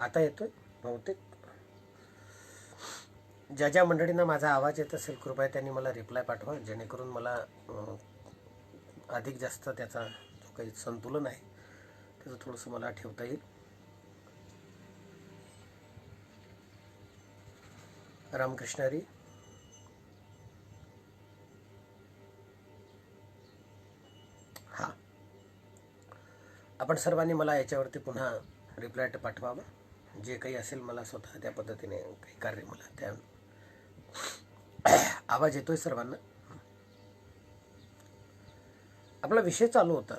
आता येतोय बहुतेक. ज्या ज्या मंडळींना माझा आवाज येत असेल कृपया त्यांनी मला रिप्लाय पाठवा, जेणेकरून मला अधिक जास्त त्याचा जो काही संतुलन आहे त्याचं थोडंसं मला ठेवता येईल. रामकृष्ण हरी. हां, आपण सर्वांनी मला याच्यावरती पुन्हा रिप्लाय पाठवावा. जे काही असेल मला स्वतः त्या पद्धतीने काही कार्य मला त्या आवाज येतोय सर्वांना. आपला विषय चालू होता,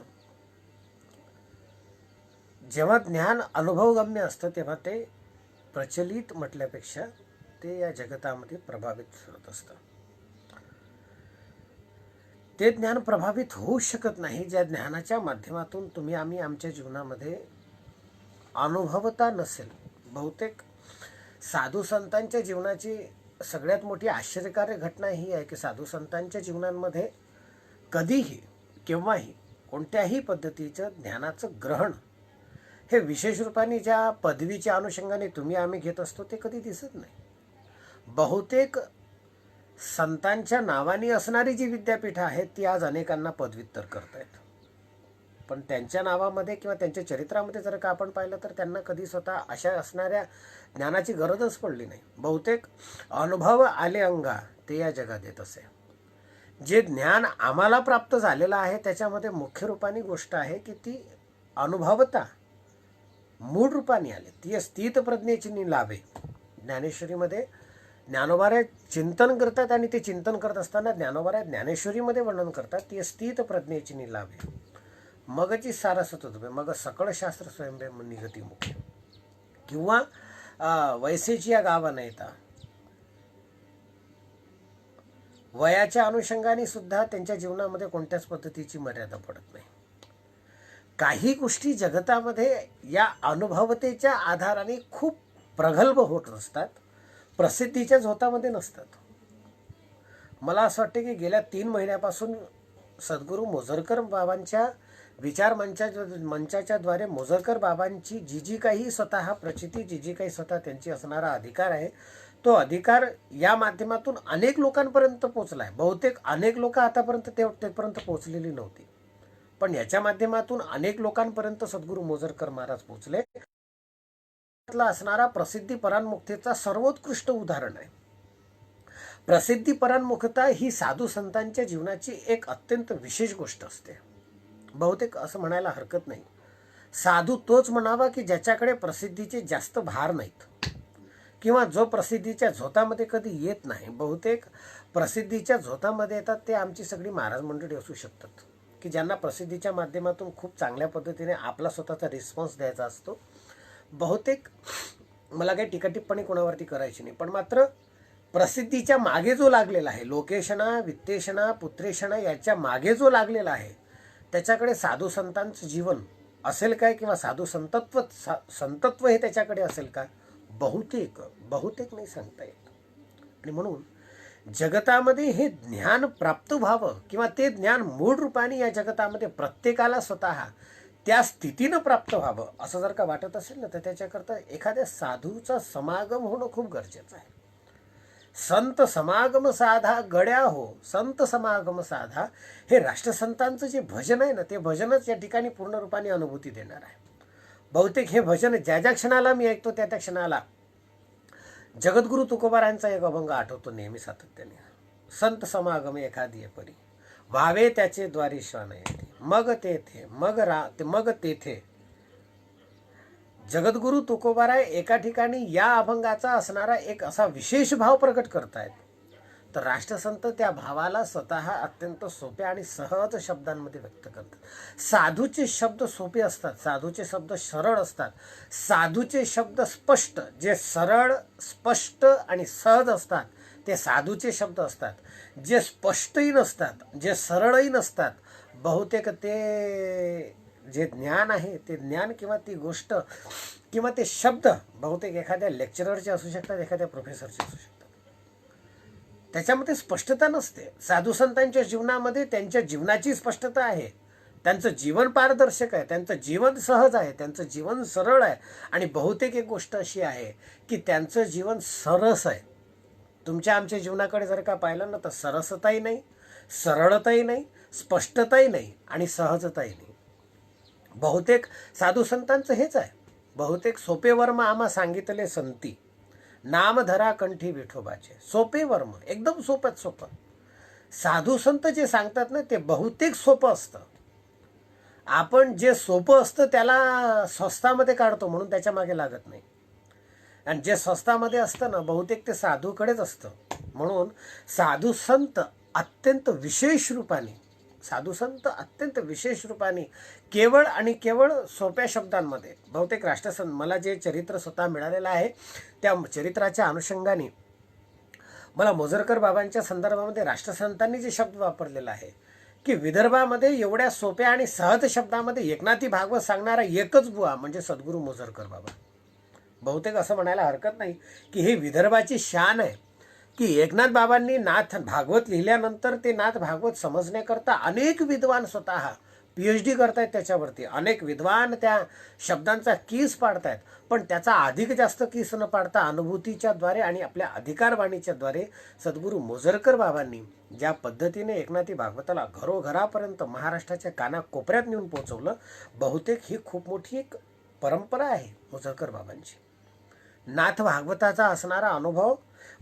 जेव्हा ज्ञान अनुभवगम्य असतं तेव्हा ते प्रचलित म्हटल्यापेक्षा ते या जगतामध्ये प्रभावित होत असतं. ते ज्ञान प्रभावित होऊ शकत नाही ज्या ज्ञानाच्या माध्यमातून तुम्ही आम्ही आमच्या जीवनामध्ये अनुभवता नसेल. बहुतेक साधू संतांच्या जीवनाची सगळ्यात मोठी आश्चर्यकारक घटना ही आहे की साधू संतांच्या जीवनांमध्ये कधीही केव्हाही कोणत्याही पद्धतीचं ज्ञानाचं ग्रहण हे विशेष रूपाने ज्या पदवीच्या अनुषंगाने तुम्ही आम्ही घेत असतो ते कधी दिसत नाही. बहुतेक संतांच्या नावाने असणारी जी विद्यापीठं आहेत ती आज अनेकांना पदव्युत्तर करतायत, पण त्यांच्या नावामध्ये किंवा त्यांच्या चरित्रामध्ये जर का आपण पाहिलं तर त्यांना कधी स्वतः अशा असणाऱ्या ज्ञानाची गरजच पडली नाही. बहुतेक अनुभव आले अंगा ते या जगात येत असे. जे ज्ञान आम्हाला प्राप्त झालेलं आहे त्याच्यामध्ये मुख्य रूपाने गोष्ट आहे की ती अनुभवता मूळ रूपाने आले, ती स्थित प्रज्ञेची लाभे. ज्ञानेश्वरीमध्ये ज्ञानोबारे चिंतन करतात आणि ते चिंतन करत असताना ज्ञानोबारे ज्ञानेश्वरीमध्ये वर्णन करतात ती स्थित प्रज्ञेची लाभे. मगची सारस्वत मग सकळ शास्त्र स्वयंभे निगती मुख्य. किंवा वैसेची या गावा नयता वयाच्या अनुषंगाने सुद्धा त्यांच्या जीवनामध्ये कोणत्याच पद्धतीची मर्यादा पडत नाही. काही गोष्टी जगतामध्ये या अनुभवतेच्या आधाराने खूप प्रगल्भ होत असतात, प्रसिद्धीच्या झोतामध्ये नसतात. मला असं वाटतं की गेल्या 3 महिन्यापासून सद्गुरू मोजरकर बाबांच्या विचार मंचाच्या द्वारे मोजरकर बाबांची जी काही स्वतः प्रचिती, जी काही स्वतः त्यांची असणारा अधिकार आहे तो अधिकार या माध्यमातून अनेक लोकांपर्यंत पोहोचला आहे. बहुतेक अनेक लोक आतापर्यंत तेपर्यंत पोहोचलेली नव्हती, पण याच्या माध्यमातून अनेक लोकांपर्यंत सद्गुरू मोजरकर महाराज पोहोचले. असणारा प्रसिद्धी परांमुक्तेचा सर्वोत्कृष्ट उदाहरण आहे. प्रसिद्धी परांमुखता ही साधू संतांच्या जीवनाची एक अत्यंत विशेष गोष्ट असते. बहुतेक असं म्हणायला हरकत नाही, साधू तोच म्हणावा की ज्याच्याकडे प्रसिद्धीचे जास्त भार नाहीत किंवा जो प्रसिद्धीच्या झोतामध्ये कधी येत नाही. बहुतेक प्रसिद्धीच्या झोतामध्ये येतात ते आमची सगळी महाराज मंडळी असू शकतात की ज्यांना प्रसिद्धीच्या माध्यमातून खूप चांगल्या पद्धतीने आपला स्वतःचा रिस्पॉन्स द्यायचा असतो. बहुतेक मला काही टीका टिप्पणी कोणावरती करायची नाही, पण मात्र प्रसिद्धीच्या मागे जो लागलेला आहे, लोकेशना वित्तेषणा पुत्रेषणा याच्या मागे जो लागलेला आहे त्याच्याकडे साधू संतांचं जीवन असेल काय किंवा साधू संतत्व हे त्याच्याकडे असेल का? बहुतेक नाही सांगता येत. आणि म्हणून जगतामध्ये हे ज्ञान प्राप्त व्हावं किंवा ते ज्ञान मूळ रूपाने या जगतामध्ये प्रत्येकाला स्वतः त्या स्थितीनं प्राप्त व्हावं असं जर का वाटत असेल ना तर त्याच्याकरता एखाद्या साधूचा समागम होणं खूप गरजेचं आहे. संत समागम साधा गड्या हो, संत समागम साधा हे राष्ट्रसंतांचं जे भजन आहे ना ते भजनच या ठिकाणी पूर्ण रूपाने अनुभूती देणार आहे. बहुतेक हे भजन ज्या ज्या क्षणाला मी ऐकतो त्या त्या क्षणाला जगद्गुरु तुकोबारांचा एक अभंग आठवतो नेहमी सातत्याने. संत समागम एखादी परी व्हावे त्याचे द्वारी श्वान येते मग तेथे मग तेथे. जगद्गुरु तुकोबाराय एका ठिकाणी या अभंगाचा असणारा एक असा विशेष भाव प्रकट करतायत तर राष्ट्रसंत त्या भावाला स्वतः अत्यंत सोप्या आणि सहज शब्दांमध्ये व्यक्त करतात. साधूचे शब्द सोपे असतात, साधूचे शब्द सरळ असतात, साधूचे शब्द स्पष्ट, जे सरळ स्पष्ट आणि सहज असतात ते साधूचे शब्द असतात. जे स्पष्टही नसतात, जे सरळही नसतात, बहुतेक ते जे ज्ञान आहे ते ज्ञान किंवा ती गोष्ट किंवा ते शब्द बहुतेक एखाद्या लेक्चररचे असू शकतात, एखाद्या प्रोफेसरचे असू शकतात. त्याच्यामध्ये स्पष्टता नसते. साधू संतांच्या जीवनामध्ये त्यांच्या जीवनाची स्पष्टता आहे, त्यांचं जीवन पारदर्शक आहे, त्यांचं जीवन सहज आहे, त्यांचं जीवन सरळ आहे. आणि बहुतेक एक गोष्ट अशी आहे की त्यांचं जीवन सरस आहे. तुमच्या आमच्या जीवनाकडे जर का पाहिलं ना, तर सरसताही नाही, सरळताही नाही, स्पष्टताही नाही आणि सहजताही नाही. बहुतेक साधू संतांचं हेच आहे. बहुतेक सोपे वर्म आम्हा सांगितले संती, नाम धरा कंठी विठोबाचे. सोपे वर्म, एकदम सोपंच सोपं. साधू संत जे सांगतात ना, ते बहुतेक सोपं असतं. आपण जे सोपं असतं त्याला स्वस्तामध्ये काढतो, म्हणून त्याच्या मागे लागत नाही. आणि जे स्वस्तामध्ये असतं ना, बहुतेक ते साधूकडेच असतं. म्हणून साधू संत अत्यंत विशेष रूपाने, साधू संत अत्यंत विशेष रूपाने केवळ आणि केवळ सोप्या शब्दांमध्ये, बहुतेक राष्ट्रसंत, मला जे चरित्र स्वतः मिळालेलं आहे त्या चरित्राच्या अनुषंगाने मला मोजरकर बाबांच्या संदर्भामध्ये राष्ट्रसंतांनी जे शब्द वापरलेला आहे की विदर्भामध्ये एवढ्या सोप्या आणि सहज शब्दामध्ये एकनाथी भागवत सांगणारा एकच बुवा म्हणजे सद्गुरू मोजरकर बाबा. बहुतेक असं म्हणायला हरकत नाही की हे विदर्भाची शान आहे की एकनाथ बाबांनी नाथ भागवत लिहिल्यानंतर ते नाथ भागवत समजण्याकरता अनेक विद्वान स्वतः PhD करतायत त्याच्यावरती. अनेक विद्वान त्या शब्दांचा कीस पाडतायत. पण त्याचा अधिक जास्त कीस न पाडता अनुभूतीच्या द्वारे आणि आपल्या अधिकारवाणीच्या द्वारे सद्गुरू मोजरकर बाबांनी ज्या पद्धतीने एकनाथी भागवताला घरोघरापर्यंत महाराष्ट्राच्या कानाकोपऱ्यात नेऊन पोहोचवलं, बहुतेक ही खूप मोठी एक परंपरा आहे मोजरकर बाबांची. नाथ भागवताचा असणारा अनुभव,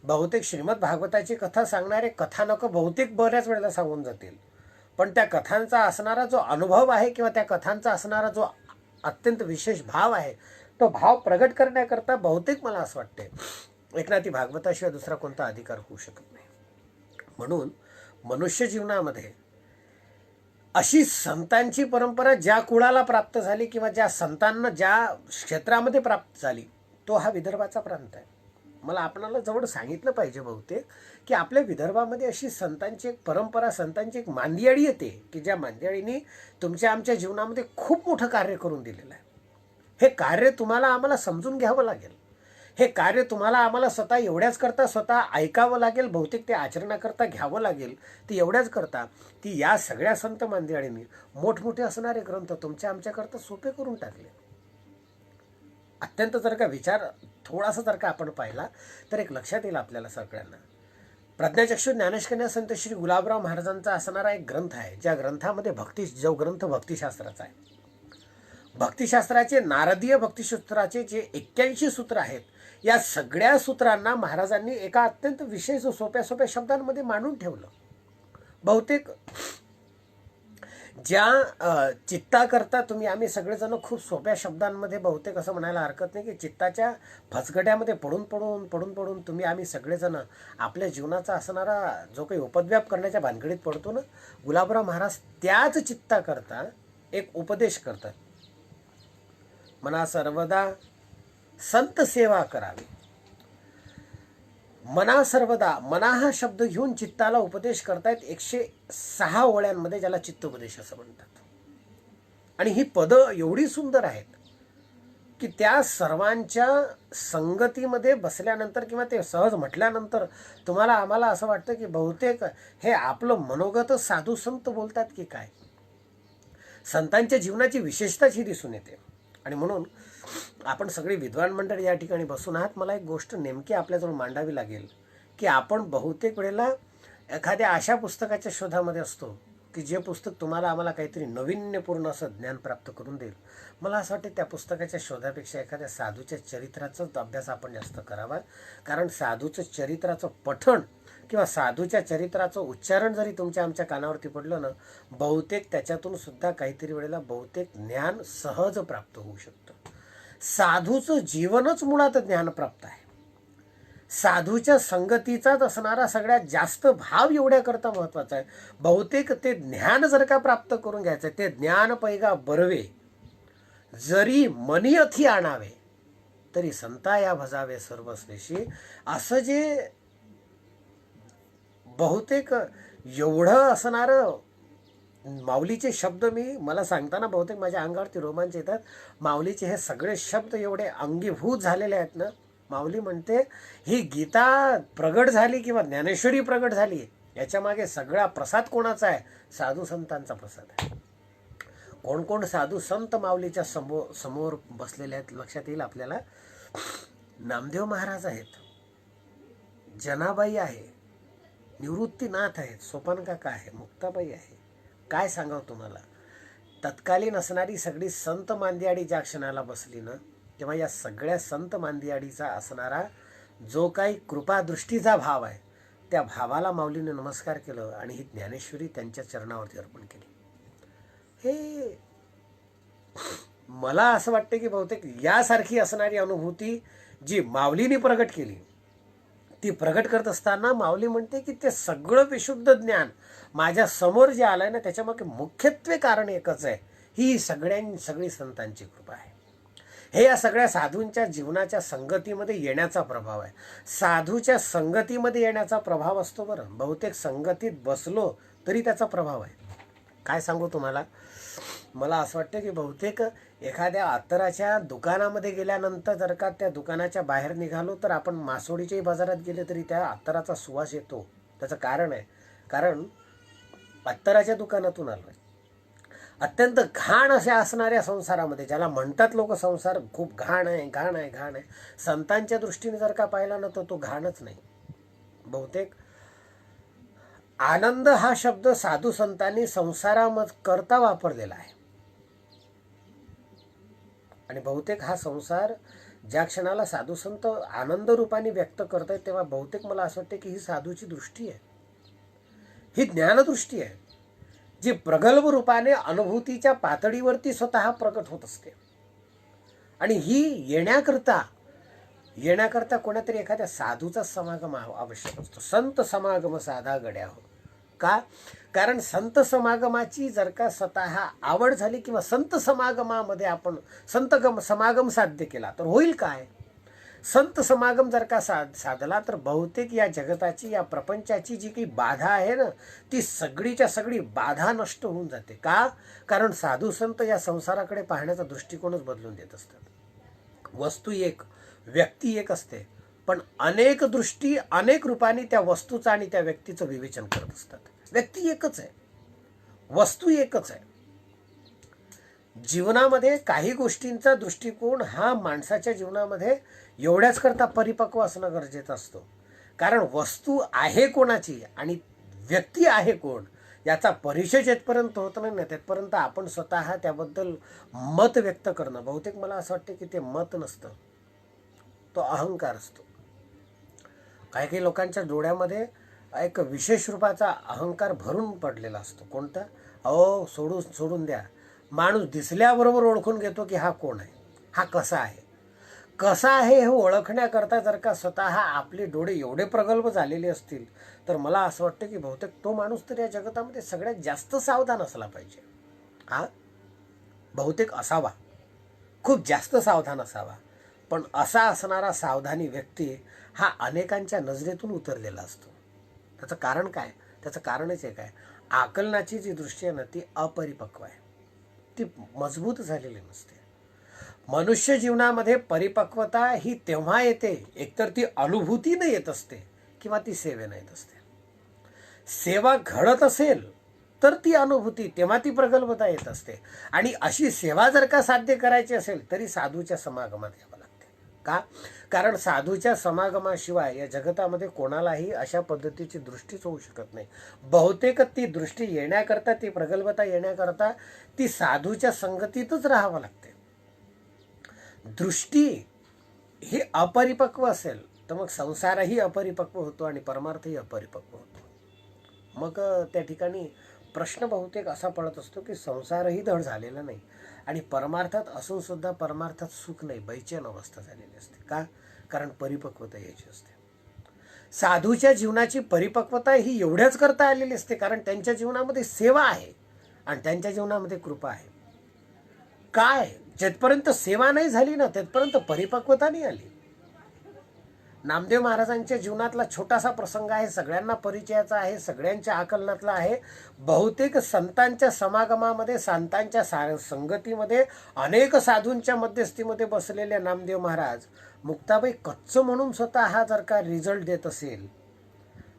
बहुतेक श्रीमद भागवताची कथा सांगणारे कथानक बहुतेक बऱ्याच वेळेला सांगून जातील, पण त्या कथांचा असणारा जो अनुभव आहे किंवा त्या कथांचा असणारा जो अत्यंत विशेष भाव आहे, तो भाव प्रगट करण्याकरता बहुतेक मला असं वाटते एकनाथी भागवताशिवाय दुसरा कोणता अधिकार होऊ शकत नाही. म्हणून मनुष्य जीवनामध्ये अशी संतांची परंपरा ज्या कुळाला प्राप्त झाली किंवा ज्या संतांना ज्या क्षेत्रामध्ये प्राप्त झाली, तो हा विदर्भाचा प्रांत आहे. मला आपणाला जवळ सांगितलं पाहिजे बहुतेक की आपल्या विदर्भामध्ये अशी संतांची एक परंपरा, संतांची एक मांदियाळी येते की ज्या मांदियाळीने तुमच्या आमच्या जीवनामध्ये खूप मोठं कार्य करून दिलेलं आहे. हे कार्य तुम्हाला आम्हाला समजून घ्यावं लागेल. हे कार्य तुम्हाला आम्हाला स्वतः एवढ्याच करता स्वतः ऐकावं लागेल, बहुतेक ते आचरणाकरता घ्यावं लागेल. ती एवढ्याच करता की या सगळ्या संत मांदियाळींनी मोठमोठे असणारे ग्रंथ तुमच्या आमच्याकरता सोपे करून टाकले. अत्यंत जर का विचार थोडासा जर का आपण पाहिला तर एक लक्षात येईल आपल्याला सगळ्यांना. प्रज्ञाचक्षु ज्ञानेशकन्या संत श्री गुलाबराव महाराजांचा असणारा एक ग्रंथ आहे, ज्या ग्रंथामध्ये जो ग्रंथ भक्तिशास्त्राचा आहे. भक्तिशास्त्राचे, नारदीय भक्तिसूत्राचे जे 81 सूत्र आहेत, या सगळ्या सूत्रांना महाराजांनी एका अत्यंत विशेष सोप्या सोप्या शब्दांमध्ये मांडून ठेवलं. बहुतेक ज्या चित्ताकरता तुम्ही आम्ही सगळेजण खूप सोप्या शब्दांमध्ये, बहुतेक असं म्हणायला हरकत नाही की चित्ताच्या फचगड्यामध्ये पडून पडून पडून पडून तुम्ही आम्ही सगळेजण आपल्या जीवनाचा असणारा जो काही उपद्व्याप करण्याच्या भानगडीत पडतो ना, गुलाबराव महाराज त्याच चित्ताकरता एक उपदेश करतात. मना सर्वदा संत सेवा करावी. मना सर्वदा, मना हा शब्द घेऊन चित्ताला उपदेश करतायत 106 ओळ्यांमध्ये, ज्याला चित्तोपदेश असं म्हणतात. आणि ही पदं एवढी सुंदर आहेत की त्या सर्वांच्या संगतीमध्ये बसल्यानंतर किंवा ते सहज म्हटल्यानंतर तुम्हाला आम्हाला असं वाटतं की बहुतेक हे आपलं मनोगत साधू संत बोलतात की काय. संतांच्या जीवनाची विशेषताच ही दिसून येते. आणि म्हणून आपण सगळी विद्वान मंडळी या ठिकाणी बसून आहात. मला एक गोष्ट नेमकी आपल्याजवळ मांडावी लागेल की आपण बहुतेक वेळेला एखाद्या अशा पुस्तकाच्या शोधामध्ये असतो की जे पुस्तक तुम्हाला आम्हाला काहीतरी नवीन्यपूर्ण असं ज्ञान प्राप्त करून देईल. मला असं वाटतं त्या पुस्तकाच्या शोधापेक्षा एखाद्या साधूच्या चरित्राचाच अभ्यास आपण जास्त करावा. कारण साधूचं चरित्राचं पठण किंवा साधूच्या चरित्राचं उच्चारण जरी तुमच्या आमच्या कानावरती पडलं ना, बहुतेक त्याच्यातून सुद्धा काहीतरी वेळेला बहुतेक ज्ञान सहज प्राप्त होऊ शकतं. साधूचं जीवनच मुळात ज्ञानप्राप्त आहे. साधूच्या संगतीचाच असणारा सगळ्यात जास्त भाव एवढ्याकरता महत्त्वाचा आहे. बहुतेक ते ज्ञान जर का प्राप्त करून घ्यायचं, ते ज्ञान पैगा बरवे जरी मनी अथी आणावे तरी संताया भजावे सर्वस्वेशी, असं जे बहुतेक एवढं असणारं माऊलीचे शब्द मला सांगताना बहुतेक माझ्या अंगावरती रोमांच येतात. माऊलीचे हे सगळे शब्द एवढे अंगीभूत झालेले आहेत ना. माऊली म्हणते ही गीता प्रगट झाली किंवा ज्ञानेश्वरी प्रगट झाली, याच्या मागे सगळा प्रसाद कोणाचा आहे? साधू संतांचा प्रसाद आहे. कोण कोण साधू संत माऊलीच्या समोर बसलेले आहेत लक्षात येईल आपल्याला. नामदेव महाराज आहेत, जनाबाई आहे, निवृत्तीनाथ आहेत, सोपान काका आहे, मुक्ताबाई आहे. काय सांगावं तुम्हाला, तत्कालीन असणारी सगळी संत मांदियाडी ज्या क्षणाला बसली ना, तेव्हा या सगळ्या संत मांदियाडीचा असणारा जो काही कृपादृष्टीचा भाव आहे, त्या भावाला माऊलीने नमस्कार केलं आणि ही ज्ञानेश्वरी त्यांच्या चरणावरती अर्पण केली. हे मला असं वाटतं की बहुतेक यासारखी असणारी अनुभूती जी माऊलीने प्रगट केली, ती प्रगट करत असताना माऊली म्हणते की ते सगळं विशुद्ध ज्ञान माझ्या समोर जे आलंय ना, त्याच्यामागे मुख्यत्वे कारण एकच आहे, ही सगळी संतांची कृपा आहे. हे या सगळ्या साधूंच्या जीवनाच्या संगतीमध्ये येण्याचा प्रभाव आहे. साधूच्या संगतीमध्ये येण्याचा प्रभाव असतो. बरं, बहुतेक संगतीत बसलो तरी त्याचा प्रभाव आहे. काय सांगू तुम्हाला, मला असं वाटतं की बहुतेक एखाद्या अत्तराच्या दुकानामध्ये गेल्यानंतर जर का त्या दुकानाच्या बाहेर निघालो तर आपण मासोळीच्याही बाजारात गेले तरी त्या अत्तराचा सुवास येतो. त्याचं कारण आहे, कारण अत्तराच्या दुकानातून आलो आहे. अत्यंत घाण अशा असणाऱ्या संसारामध्ये, ज्याला म्हणतात लोक संसार खूप घाण आहे, घाण आहे, घाण आहे, संतांच्या दृष्टीने जर का पाहिला ना तो घाणच नाही. बहुतेक आनंद हा शब्द साधू संतांनी संसाराकरता वापरलेला आहे. आणि बहुतेक हा संसार ज्या क्षणाला साधू संत आनंद रूपाने व्यक्त करतायत, तेव्हा बहुतेक मला असं वाटतं की ही साधूची दृष्टी आहे, ही ज्ञानदृष्टी आहे, जी प्रगल्भ रूपाने अनुभूतीच्या पातळीवरती स्वतः प्रकट होत असते. आणि ही येण्याकरता कोणातरी एखाद्या साधूचा समागम आवश्यक असतो. संत समागम साधा गड्या हो. का? कारण संत समागमाची जर का स्वतः आवड झाली किंवा संत समागमामध्ये आपण समागम साध्य केला तर होईल काय? संत समागम जर का साधला तर बहुतेक या जगताची, या प्रपंचाची जी काही बाधा आहे ना, ती सगळीच्या सगळी बाधा नष्ट होऊन जाते. का? कारण साधू संत या संसाराकडे पाहण्याचा दृष्टिकोनच बदलून देत असतात. वस्तू एक, व्यक्ती एक असते, पण अनेक दृष्टी अनेक रूपाने त्या वस्तूचं आणि त्या व्यक्तीचं विवेचन करत असतात. व्यक्ती एकच आहे, वस्तू एकच आहे. जीवनामध्ये काही गोष्टींचा दृष्टिकोन हा माणसाच्या जीवनामध्ये एवढ्याच करता परिपक्व असणं गरजेचं असतं. कारण वस्तू आहे कोणाची आणि व्यक्ती आहे कोण याचा परिचय जेथपर्यंत होत नाही ना, तेथपर्यंत आपण स्वतः त्याबद्दल मत व्यक्त करणं, बहुतेक मला असं वाटतं की ते मत नसतं, तो अहंकार असतो. काही काही लोकांच्या डोळ्यामध्ये एक विशेष रूपाचा अहंकार भरून पडलेला असतो. कोणता? अहो सोडून द्या, माणूस दिसल्याबरोबर ओळखून घेतो की हा कोण आहे, हा कसा आहे. कसा आहे हे ओळखण्याकरता जर का स्वतः आपले डोळे एवढे प्रगल्भ झालेले असतील तर मला असं वाटतं की बहुतेक तो माणूस तर या जगतामध्ये सगळ्यात जास्त सावधान असला पाहिजे. हा बहुतेक असावा, खूप जास्त सावधान असावा. पण असा असणारा सावधानी व्यक्ती हा अनेकांच्या नजरेतून उतरलेला असतो. त्याचं कारण काय? त्याचं कारणच एक आहे, आकलनाची जी दृष्टी आहे ना ती अपरिपक्व आहे, ती मजबूत झालेली नसते. मनुष्य जीवनामध्ये परिपक्वता ही तेव्हा येते, एकतर ती अनुभूतीने येत असते किंवा ती सेवेने येत असते. सेवा घडत असेल तर ती अनुभूती, तेव्हा ती प्रगल्भता येत असते. आणि अशी सेवा जर का साध्य करायची असेल तरी साधूच्या समागमात यावं लागते. का? कारण साधूच्या समागमाशिवाय या जगतामध्ये कोणालाही अशा पद्धतीची दृष्टीच होऊ शकत नाही. बहुतेक ती दृष्टी येण्याकरता, ती प्रगल्भता येण्याकरता ती साधूच्या संगतीतच राहावं लागते. दृष्टी ही अपरिपक्व असेल तर मग संसारही अपरिपक्व होतो आणि परमार्थही अपरिपक्व होतो. मग त्या ठिकाणी प्रश्न बहुतेक असा पडत असतो की संसारही धड झालेला नाही आणि परमार्थात असून सुद्धा परमार्थात सुख नाही, बैचैन अवस्था झालेली असते. का? कारण परिपक्वता यायची असते. साधूच्या जीवनाची परिपक्वता ही एवढ्याच करता आलेली असते कारण त्यांच्या जीवनामध्ये सेवा आहे आणि त्यांच्या जीवनामध्ये कृपा आहे. काय? जेथपर्यंत सेवा नाही झाली ना तेथपर्यंत परिपक्वता नाही आली. नामदेव महाराजांच्या जीवनातला छोटासा प्रसंग आहे, सगळ्यांना परिचयाचा आहे, सगळ्यांच्या आकलनातला आहे. बहुतेक संतांच्या समागमामध्ये, संतांच्या संगतीमध्ये, अनेक साधूंच्या मध्यस्थीमध्ये बसलेल्या नामदेव महाराज मुक्ताबाई कच्चं म्हणून स्वतः हा जर का रिझल्ट देत असेल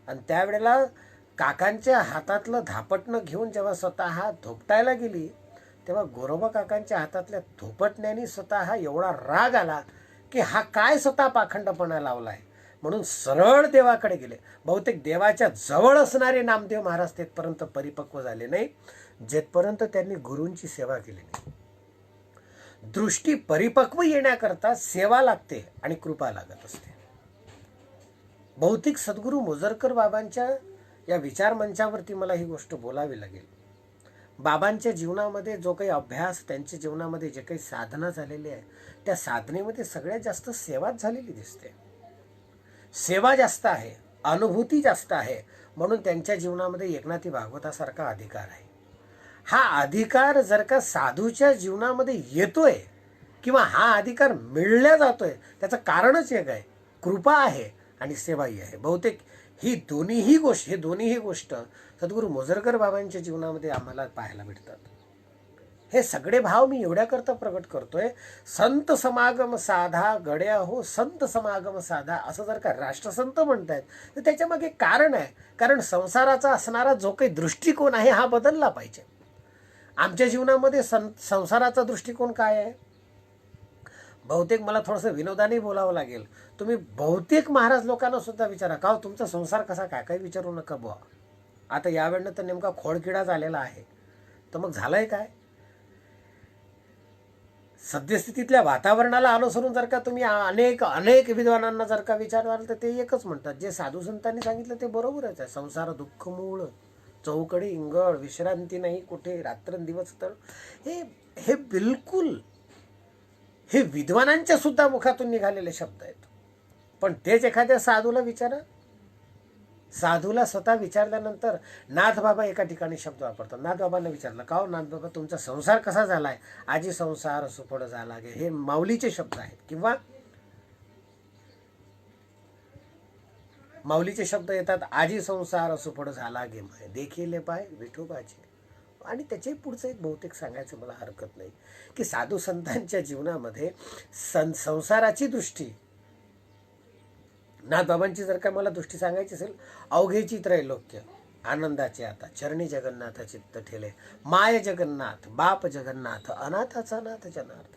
आणि त्यावेळेला काकांच्या हातातलं धापटणं घेऊन जेव्हा स्वतः धोपटायला गेली तेव्हा गोरोबा काकांच्या हातातल्या धोपटण्याने स्वतः एवढा राग आला की हा काय स्वतः पाखंडपणा लावलाय, म्हणून सरळ देवाकडे गेले. बहुतेक देवाच्या जवळ असणारे नामदेव महाराज तेथपर्यंत परिपक्व झाले नाही जेथपर्यंत त्यांनी गुरूंची सेवा केली नाही. दृष्टी परिपक्व येण्याकरता सेवा लागते आणि कृपा लागत असते. बहुतेक सद्गुरू मोजरकर बाबांच्या या विचारमंचावरती मला ही गोष्ट बोलावी लागेल. बाबांच्या जीवनामध्ये जो काही अभ्यास, त्यांच्या जीवनामध्ये जे काही साधना झालेली आहे, त्या साधनेमध्ये सगळ्यात जास्त सेवाच झालेली दिसते. सेवा जास्त आहे, अनुभूती जास्त आहे, म्हणून त्यांच्या जीवनामध्ये एकनाथी भागवतासारखा अधिकार आहे. हा अधिकार जर का साधूच्या जीवनामध्ये येतोय किंवा हा अधिकार मिळल्या जातोय, त्याचं कारणच एक आहे, कृपा आहे आणि सेवाही आहे. बहुतेक ही दोन्हीही गोष्ट सद्गुरू मोजरकर बाबांच्या जीवनामध्ये आम्हाला पाहायला मिळतात. हे सगळे भाव मी एवढ्याकरता प्रकट करतोय, संत समागम साधा गड्या हो, संत समागम साधा असं जर का राष्ट्रसंत म्हणतायत तर त्याच्या मागे कारण आहे. कारण संसाराचा असणारा जो काही दृष्टिकोन आहे हा बदलला पाहिजे. आमच्या जीवनामध्ये संसाराचा दृष्टिकोन काय आहे? बहुतेक मला थोडंसं विनोदाने बोलावं लागेल. तुम्ही बहुतेक महाराज लोकांना सुद्धा विचारा, का तुमचा संसार कसा काय, काही विचारू नका बुवा. आता यावेळेनं तर नेमका खोडकिडाच आलेला आहे. तर मग झालंय काय? सद्यस्थितीतल्या वातावरणाला अनुसरून जर का तुम्ही अनेक विद्वानांना जर का विचाराल तर ते एकच म्हणतात, जे साधू संतांनी सांगितलं ते बरोबरच आहे. संसार दुःख मूळ, चौकडे इंगळ, विश्रांती नाही कुठे, रात्रंदिवस तळ. हे बिलकुल हे विद्वानांच्या सुद्धा मुखातून निघालेले शब्द आहेत. पण तेच एखाद्या साधूला विचारा. साधूला स्वतः विचारल्यानंतर नाथबाबा एका ठिकाणी शब्द वापरतात. नाथबाबांना विचारलं, का हो नाथबाबा तुमचा संसार कसा झालाय? आजी संसार सुपड झाला गे. हे माऊलीचे शब्द आहेत. किंवा माऊलीचे शब्द येतात, आजी संसार सुपड झाला गे माय देखील पाय विठोबाचे. आणि त्याचे पुढचं एक बहुतेक सांगायचं मला हरकत नाही की साधू संतांच्या जीवनामध्ये संसाराची दृष्टी, नाथबाबांची जर का मला दृष्टी सांगायची असेल, अवघेची त्रैलोक्य आनंदाचे आता चरणी जगन्नाथ चित्त ठेले, माय जगन्नाथ बाप जगन्नाथ अनाथाचा नाथ जनार्थ.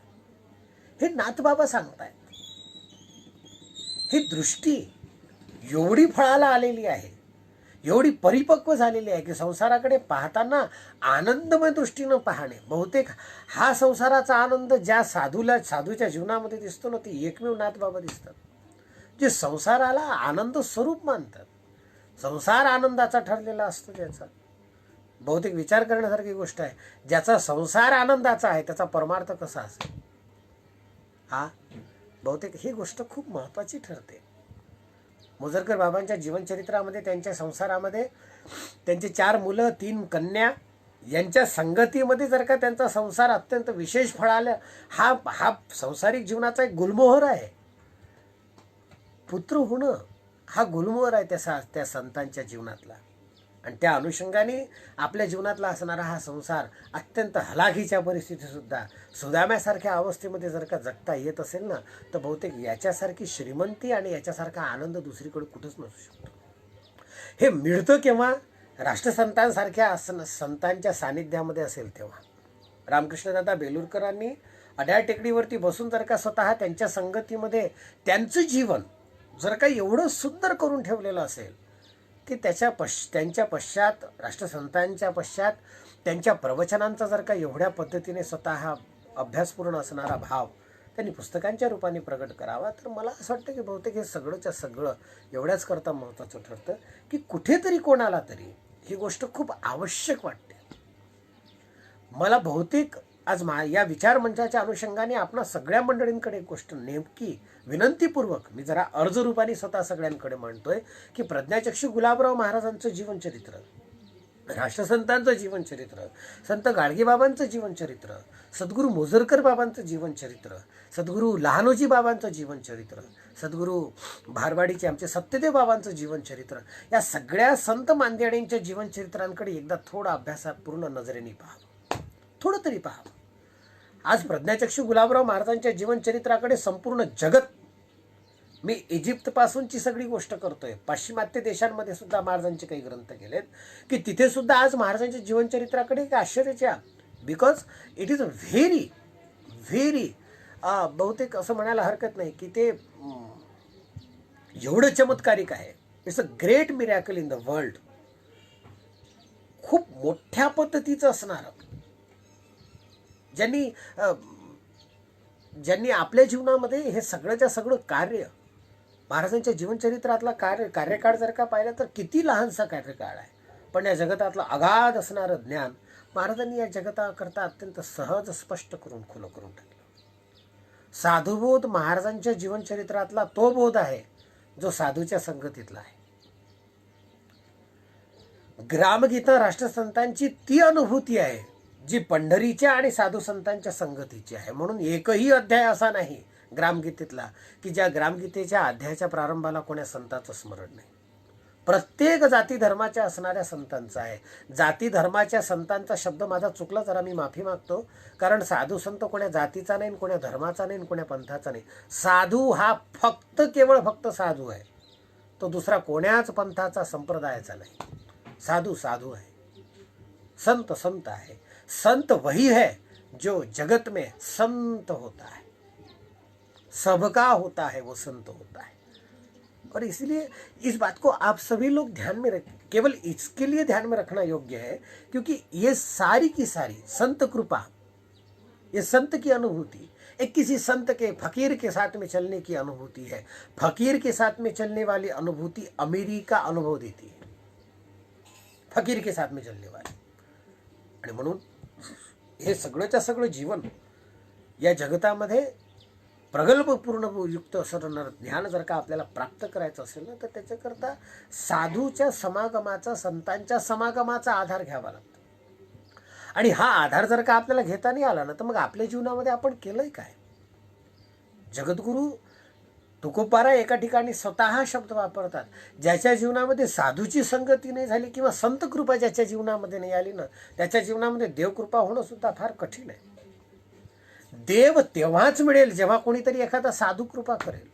हे नाथबाबा सांगतायत. ही दृष्टी एवढी फळाला आलेली आहे, एवढी परिपक्व झालेली आहे की संसाराकडे पाहताना आनंदमय दृष्टीनं पाहणे. बहुतेक हा संसाराचा आनंद ज्या साधूच्या जीवनामध्ये दिसतो ना, ती एकमेव नाथबाबा दिसतात, जे संसाराला आनंद स्वरूप मानतात. संसार आनंदाचा ठरलेला असतो ज्याचा. बहुतेक विचार करण्यासारखी गोष्ट आहे, ज्याचा संसार आनंदाचा आहे त्याचा परमार्थ कसा असेल. बहुतेक ही गोष्ट खूप महत्वाची ठरते. मोजरकर बाबांच्या जीवनचरित्रामध्ये त्यांच्या संसारामध्ये त्यांचे 4 मुलं 3 कन्या यांच्या संगतीमध्ये जर का त्यांचा संसार अत्यंत विशेष फळाला, हा संसारिक जीवनाचा एक गुलमोहर आहे. पुत्र होणं हा गुलमोहर आहे त्या संतांच्या जीवनातला. आणि त्या अनुषंगाने आपल्या जीवनातला असणारा हा संसार अत्यंत हलाखीच्या परिस्थितीत सुद्धा सुदाम्यासारख्या अवस्थेमध्ये जर का जगता येत असेल ना, तर बहुतेक याच्यासारखी श्रीमंती आणि याच्यासारखा आनंद दुसरीकडे कुठंच नसू शकतो. हे मिळतं केव्हा? राष्ट्रसंतांसारख्या संतांच्या सानिध्यामध्ये असेल तेव्हा. रामकृष्णदादा बेलूरकरांनी अड्याळ टेकडीवरती बसून जर का स्वतः त्यांच्या संगतीमध्ये त्यांचं जीवन जर का एवढं सुंदर करून ठेवलेलं असेल की त्यांच्या पश्चात, राष्ट्रसंतांच्या पश्चात त्यांच्या प्रवचनांचा जर का एवढ्या पद्धतीने स्वतः अभ्यासपूर्ण असणारा भाव त्यांनी पुस्तकांच्या रूपाने प्रगट करावा, तर मला असं वाटतं की बहुतेक हे सगळंच्या सगळं एवढ्याच करता महत्त्वाचं ठरतं की कुठेतरी कोणाला तरी ही गोष्ट खूप आवश्यक वाटते. मला बहुतेक आज या विचार मंचाच्या अनुषंगाने आपणा सगळ्या मंडळींकडे एक गोष्ट नेमकी विनंतीपूर्वक मी जरा अर्ज रूपाने स्वतः सगळ्यांकडे मांडतोय की प्रज्ञाचक्षू गुलाबराव महाराजांचं जीवनचरित्र, राष्ट्रसंतांचं जीवनचरित्र, संत गाडगेबाबांचं जीवनचरित्र, सद्गुरू मोजरकर बाबांचं जीवनचरित्र, सद्गुरू लहानोजी बाबांचं जीवनचरित्र, सद्गुरू भारवाडीचे आमचे सत्यदेव बाबांचं जीवनचरित्र, या सगळ्या संत मांदेड्यांच्या जीवनचरित्रांकडे एकदा थोडा अभ्यासात पूर्ण नजरेने पाहावं, थोडं तरी पाहावं. आज प्रज्ञाचक्षू गुलाबराव महाराजांच्या जीवनचरित्राकडे संपूर्ण जगत, मी इजिप्तपासूनची सगळी गोष्ट करतोय, पाश्चिमात्य देशांमध्ये सुद्धा महाराजांचे काही ग्रंथ गेलेत की तिथे सुद्धा आज महाराजांच्या जीवनचरित्राकडे एक आश्चर्याच्या because it is a very very बहुतेक असं म्हणायला हरकत नाही की ते एवढं चमत्कारिक आहे. It's a great miracle in the world. खूप मोठ्या पद्धतीचं असणारं, ज्यांनी ज्यांनी आपल्या जीवनामध्ये हे सगळंच्या सगळं कार्य, महाराजांच्या जीवनचरित्रातला कार्यकाळ जर का पाहिलं तर किती लहानसा कार्यकाळ आहे, पण या जगतातलं अगाध असणारं ज्ञान महाराजांनी या जगताकरता अत्यंत सहज स्पष्ट करून खुलं करून टाकलं. साधुबोध महाराजांच्या जीवनचरित्रातला तो बोध आहे जो साधूच्या संगतीतला आहे. ग्रामगीता राष्ट्रसंतांची ती अनुभूती आहे जी पंढरीच्या आणि साधू संतांच्या संगतीची आहे. म्हणून एकही अध्याय असा नाही ग्रामगीतेतला की ज्या ग्रामगीतेच्या अध्यायाच्या प्रारंभाला कोण्या संताचं स्मरण नाही. प्रत्येक जाती धर्माच्या असणाऱ्या संतांचा आहे. जाती धर्माच्या संतांचा शब्द माझा चुकला जरा मी माफी मागतो, कारण साधू संत कोण्या जातीचा नाही, कोण्या धर्माचा नाही, कोण्या पंथाचा नाही. साधू हा केवळ फक्त साधू आहे. तो दुसरा कोण्याच पंथाचा संप्रदायाचा नाही. साधू साधू आहे. संत संत आहे. संत वही है जो जगत में संत होता है. सबका होता है वो संत होता है. और इसलिए इस बात को आप सभी लोग ध्यान में रखें. केवल इसके लिए ध्यान में रखना योग्य है क्योंकि ये सारी की सारी संत कृपा, ये संत की अनुभूति एक किसी संत के फकीर के साथ में चलने की अनुभूति है. फकीर के साथ में चलने वाली अनुभूति अमीरी का अनुभव देती है. फकीर के साथ में चलने वाली. आणि म्हणून हे सगळंच्या सगळं जीवन या जगतामध्ये प्रगल्भपूर्ण युक्त असणारं ज्ञान जर का आपल्याला प्राप्त करायचं असेल ना, तर त्याच्याकरता साधूच्या समागमाचा, संतांच्या समागमाचा आधार घ्यावा लागतो. आणि हा आधार जर का आपल्याला घेता नाही आला ना, तर मग आपल्या जीवनामध्ये आपण केलंय काय? जगद्गुरु तुकोबारा एका ठिकाणी स्वतः शब्द वापरतात, ज्याच्या जीवनामध्ये साधूची संगती नाही झाली किंवा संत कृपा ज्याच्या जीवनामध्ये नाही आली ना, त्याच्या जीवनामध्ये देवकृपा होणं सुद्धा फार कठीण आहे. देव तेव्हाच मिळेल जेव्हा कोणीतरी एखादा साधू कृपा करेल.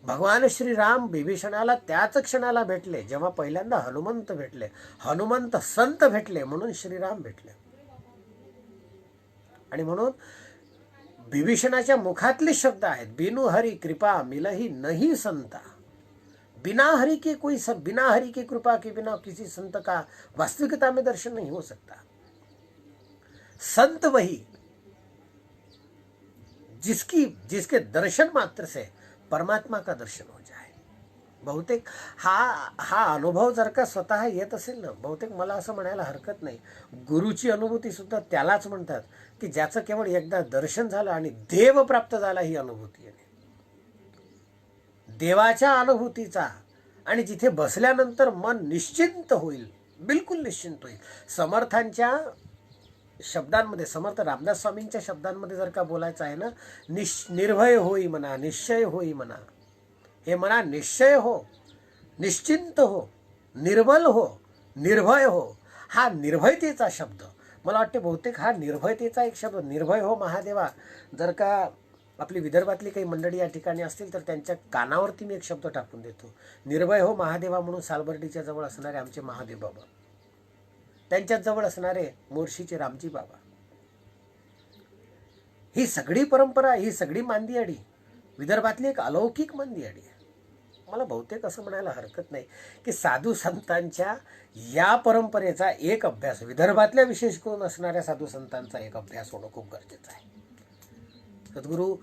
भगवान श्रीराम विभीषणाला त्याच क्षणाला भेटले जेव्हा पहिल्यांदा हनुमंत भेटले. हनुमंत संत भेटले म्हणून श्रीराम भेटले. आणि म्हणून विभीषणाच्या मुखातले शब्द आहेत, बिनु हरि कृपा मिलही नहीं संता. बिना हरि के कोई सब, बिना हरि की कृपा के बिना किसी संत का वास्तविकता में दर्शन नहीं हो सकता. संत वही जिसके दर्शन मात्र से परमात्मा का दर्शन हो जाए. बहुतेक हा अनुभव जर का स्वतः येत असेल ना, बहुतेक मला असं म्हणायला हरकत नाही, गुरुची अनुभूती सुद्धा त्यालाच म्हणतात की ज्याचं केवळ एकदा दर्शन झालं आणि देव प्राप्त झाला, ही अनुभूती आहे. देवाच्या अनुभूतीचा आणि जिथे बसल्यानंतर मन निश्चिंत होईल, बिलकुल निश्चिंत होईल. समर्थांच्या शब्दांमध्ये, समर्थ रामदास स्वामींच्या शब्दांमध्ये जर का बोलायचं आहे ना, निर्भय होई म्हणा, निश्चय होई म्हणा. हे म्हणा निश्चय हो, निश्चिंत हो, निर्मल हो, निर्भय हो. हा निर्भयतेचा शब्द मला वाटते बहुतेक हा निर्भयतेचा एक शब्द, निर्भय हो महादेवा. जर का आपली विदर्भातली काही मंडळी या ठिकाणी असतील तर त्यांच्या कानावरती मी एक शब्द टाकून देतो, निर्भय हो महादेवा म्हणून. सालबर्डीच्या जवळ असणारे आमचे महादेव बाबा, त्यांच्याच जवळ असणारे मोर्शीचे रामजी बाबा, ही सगळी परंपरा, ही सगळी मांदियाडी विदर्भातली एक अलौकिक मांदियाडी आहे. मला बहुतेक असं म्हणायला हरकत नाही की साधू संतांच्या या परंपरेचा एक अभ्यास, विदर्भातल्या विशेष करून असणाऱ्या साधू संतांचा एक अभ्यास होणं खूप गरजेचं आहे. सद्गुरू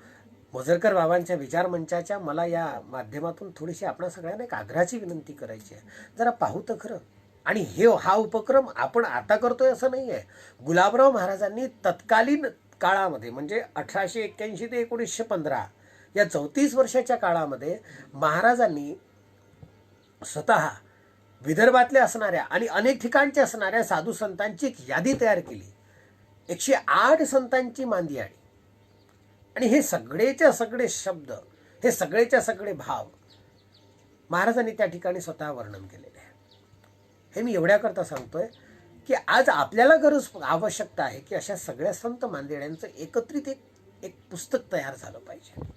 मोजरकर बाबांच्या विचार मंचाच्या मला या माध्यमातून थोडीशी आपणा सगळ्यांना एक आग्रहाची विनंती करायची आहे. जरा पाहू तर खरं. आणि हा उपक्रम आपण आता करतोय असं नाही आहे. गुलाबराव महाराजांनी तत्कालीन काळामध्ये म्हणजे 1881 ते 1915 या 34 वर्षाच्या काळामध्ये महाराजांनी स्वतः विदर्भातल्या असणाऱ्या आणि अनेक ठिकाणच्या असणाऱ्या साधू संतांची एक यादी तयार केली. 108 संतांची मांदियाडी. आणि हे सगळेच्या सगळे शब्द, हे सगळेच्या सगळे भाव महाराजांनी त्या ठिकाणी स्वतः वर्णन केलेले आहे. हे मी एवढ्याकरता सांगतोय की आज आपल्याला आवश्यकता आहे की अशा सगळ्या संत मांदियाड्यांचं एकत्रित एक पुस्तक तयार झालं पाहिजे.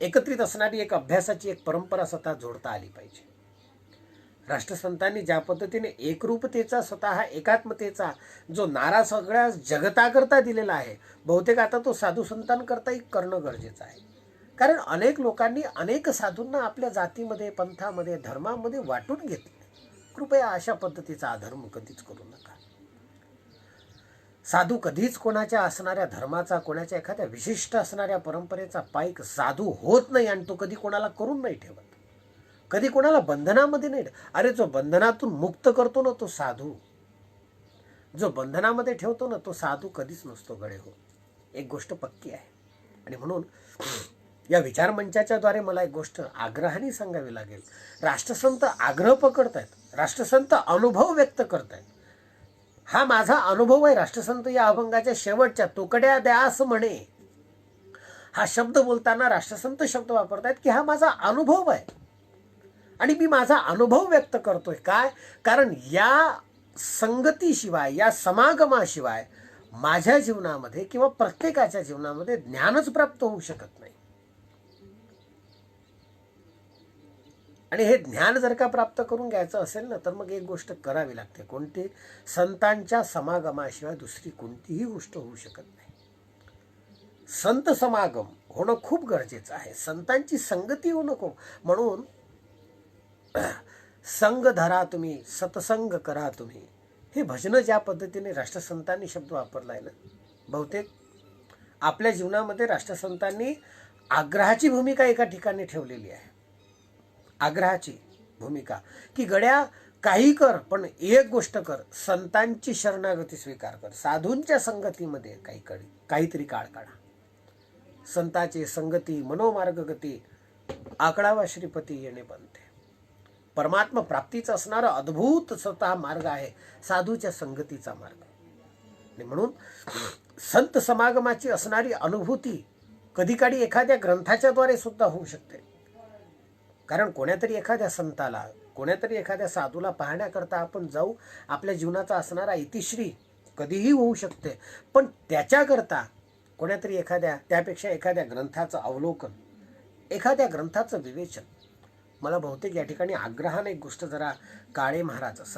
एकत्रित असणारी एक अभ्यासाची एक परंपरा स्वतः जोडता आली पाहिजे. राष्ट्रसंतांनी ज्या पद्धतीने एकरूपतेचा, स्वतः एकात्मतेचा जो नारा सगळ्या जगताकरता दिलेला आहे, बहुतेक आता तो साधू संतांकरताही करणं गरजेचं आहे. कारण अनेक लोकांनी अनेक साधूंना आपल्या जातीमध्ये, पंथामध्ये, धर्मामध्ये वाटून घेतले. कृपया अशा पद्धतीचा अधर्म कधीच करू नका. साधू कधीच कोणाच्या असणाऱ्या धर्माचा, कोणाच्या एखाद्या विशिष्ट असणाऱ्या परंपरेचा पाईक साधू होत नाही, आणि तो कधी कोणाला करून नाही ठेवत, कधी कोणाला बंधनामध्ये नाही. अरे जो बंधनातून मुक्त करतो ना तो साधू, जो बंधनामध्ये ठेवतो ना तो साधू कधीच नसतो गडे हो. एक गोष्ट पक्की आहे. आणि म्हणून या विचारमंचाच्या द्वारे मला एक गोष्ट आग्रहाने सांगावी लागेल. राष्ट्रसंत आग्रह पकडतायत, राष्ट्रसंत अनुभव व्यक्त करतायत. हा माझा अनुभव आहे. राष्ट्रसंत या अभंगाच्या शेवटच्या तुकड्या द्यास म्हणे, हा शब्द बोलताना राष्ट्रसंत शब्द वापरतायत की हा माझा अनुभव आहे आणि मी माझा अनुभव व्यक्त करतोय. काय? कारण या संगतीशिवाय, या समागमाशिवाय माझ्या जीवनामध्ये किंवा प्रत्येकाच्या जीवनामध्ये ज्ञानच प्राप्त होऊ शकत नाही. आणि हे ज्ञान जर का प्राप्त करून घ्यायचं असेल ना, तर मग एक गोष्ट करावी लागते. कोणती? संतांच्या समागमाशिवाय दुसरी कोणतीही गोष्ट होऊ शकत नाही. संत समागम होणं खूप गरजेचं आहे. संतांची संगती होणं खूप. म्हणून संग धरा तुम्ही, सत्संग करा तुम्ही, हे भजन ज्या पद्धतीने राष्ट्रसंतांनी शब्द वापरलाय ना, बहुतेक आपल्या जीवनामध्ये राष्ट्रसंतांनी आग्रहाची भूमिका एका ठिकाणी ठेवलेली आहे. आग्रहाची भूमिका की गड्या काही कर, पण एक गोष्ट कर, संतांची शरणागती स्वीकार कर. साधूंच्या संगतीमध्ये काहीतरी काळ काढा. संताची संगती मनोमार्गगती, आकडावा श्रीपती येणे बनते. परमात्मा प्राप्तीचा असणारा अद्भुत स्वतः मार्ग आहे साधूच्या संगतीचा मार्ग. आणि म्हणून संत समागमाची असणारी अनुभूती कधी काळी एखाद्या ग्रंथाच्या द्वारे सुद्धा होऊ शकते. कारण कोण्यातरी एखाद्या संताला, कोण्यातरी एखाद्या साधूला पाहण्याकरता आपण जाऊ, आपल्या जीवनाचा असणारा इतिश्री कधीही होऊ शकते. पण त्याच्याकरता कोण्यातरी त्यापेक्षा एखाद्या ग्रंथाचं अवलोकन, एखाद्या ग्रंथाचं विवेचन. मला बहुतेक या ठिकाणी आग्रहाने एक गोष्ट जरा काळे महाराज,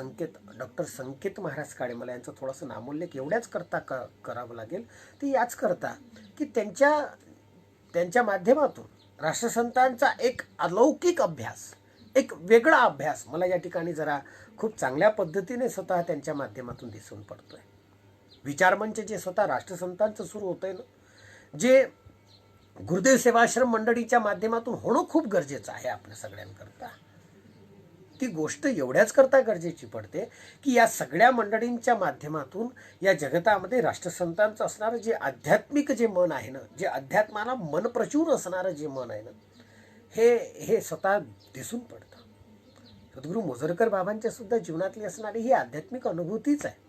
डॉक्टर संकेत महाराज काळे, मला यांचं थोडंसं नामोल्लेख एवढ्याच करता करावं लागेल. ती याच करता की त्यांच्या माध्यमातून राष्ट्रसंतांचा एक अलौकिक अभ्यास, एक वेगळा अभ्यास मला या ठिकाणी जरा खूप चांगल्या पद्धतीने स्वतः त्यांच्या माध्यमातून दिसून पडतोय. विचारमंच जे स्वतः राष्ट्रसंतांचं सुरू होतंय ना, जे गुरुदेव सेवाश्रम मंडळीच्या माध्यमातून होणं खूप गरजेचं आहे आपल्या सगळ्यांकरता. ती गोष्ट एवढ्याच करता गरजेची पडते की या सगळ्या मंडळींच्या माध्यमातून या जगतामध्ये राष्ट्रसंतांचं असणारं जे आध्यात्मिक जे मन आहे ना, जे अध्यात्माला मनप्रचूर असणारं जे मन आहे ना, हे स्वतः दिसून पडतं. सद्गुरू मोजरकर बाबांच्या सुद्धा जीवनातली असणारी ही आध्यात्मिक अनुभूतीच आहे.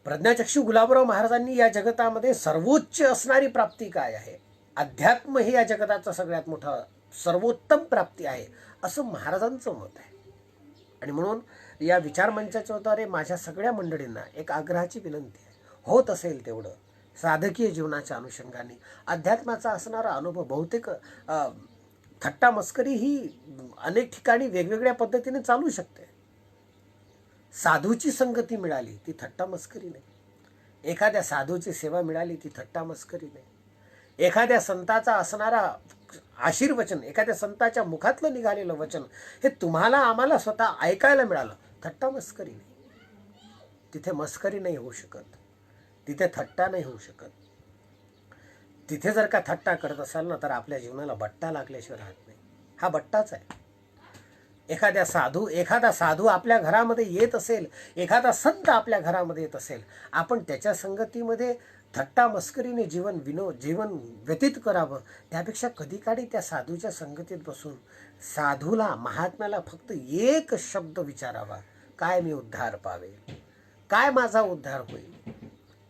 प्रज्ञाचक्षू गुलाबराव महाराजांनी या जगतामध्ये सर्वोच्च असणारी प्राप्ती काय आहे? अध्यात्म हे या जगताचं सगळ्यात मोठं सर्वोत्तम प्राप्ती आहे, असं महाराजांचं मत आहे. आणि म्हणून या विचारमंचाच्या द्वारे माझ्या सगळ्या मंडळींना एक आग्रहाची विनंती आहे, होत असेल तेवढं साधकीय जीवनाच्या अनुषंगाने अध्यात्माचा असणारा अनुभव. बहुतेक थट्टा मस्करी ही अनेक ठिकाणी वेगवेगळ्या पद्धतीने चालू शकते. साधूची संगती मिळाली ती थट्टा मस्करी नाही, एखाद्या साधूची सेवा मिळाली ती थट्टा मस्करी नाही, एखाद्या संताचा असणारा आशीर्वचन, एखाद्या संताच्या मुखातलं निघालेलं वचन हे तुम्हाला आम्हाला स्वतः ऐकायला मिळालं, थट्टा मस्करी नाही. तिथे मस्करी नाही होऊ शकत, तिथे थट्टा नाही होऊ शकत. तिथे जर का थट्टा करत असाल ना, तर आपल्या जीवनाला बट्टा लागल्याशिवाय राहत नाही. हा बट्टाच आहे. एखादा साधू आपल्या घरामध्ये येत असेल, एखादा संत आपल्या घरामध्ये येत असेल, आपण त्याच्या संगतीमध्ये थट्टा मस्करीने जीवन व्यतीत करावं, त्यापेक्षा कधी काळी त्या साधूच्या संगतीत बसून साधूला, महात्म्याला फक्त एक शब्द विचारावा, काय मी उद्धार पावे, काय माझा उद्धार होईल,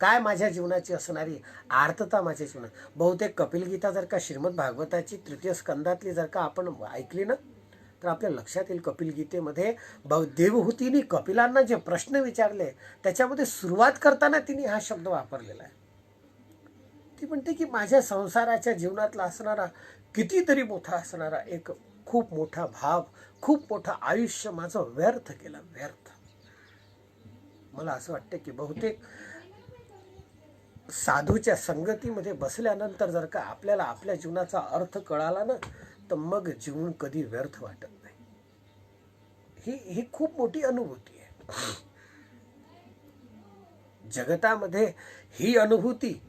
काय माझ्या जीवनाची असणारी आर्तता माझ्या जीवनात. बहुतेक कपिलगीता जर का श्रीमद भागवताची 3य स्कंदातली जर का आपण ऐकली ना, तर आपल्या लक्षात येईल कपिलगीतेमध्ये देवहूतीने कपिलांना जे प्रश्न विचारले त्याच्यामध्ये सुरुवात करताना तिने हा शब्द वापरलेला आहे. ती म्हणते की माझ्या संसाराच्या जीवनातला असणारा कितीतरी मोठा असणारा एक खूप मोठा भाव, खूप मोठं आयुष्य माझं व्यर्थ केलं, व्यर्थ. मला असं वाटतं की बहुतेक साधूच्या संगतीमध्ये बसल्यानंतर जर का आपल्याला आपल्या जीवनाचा अर्थ कळाला ना, तर मग जीवन कधी व्यर्थ वाटत नाही. ही खूप मोठी अनुभूती आहे जगतामध्ये. ही अनुभूती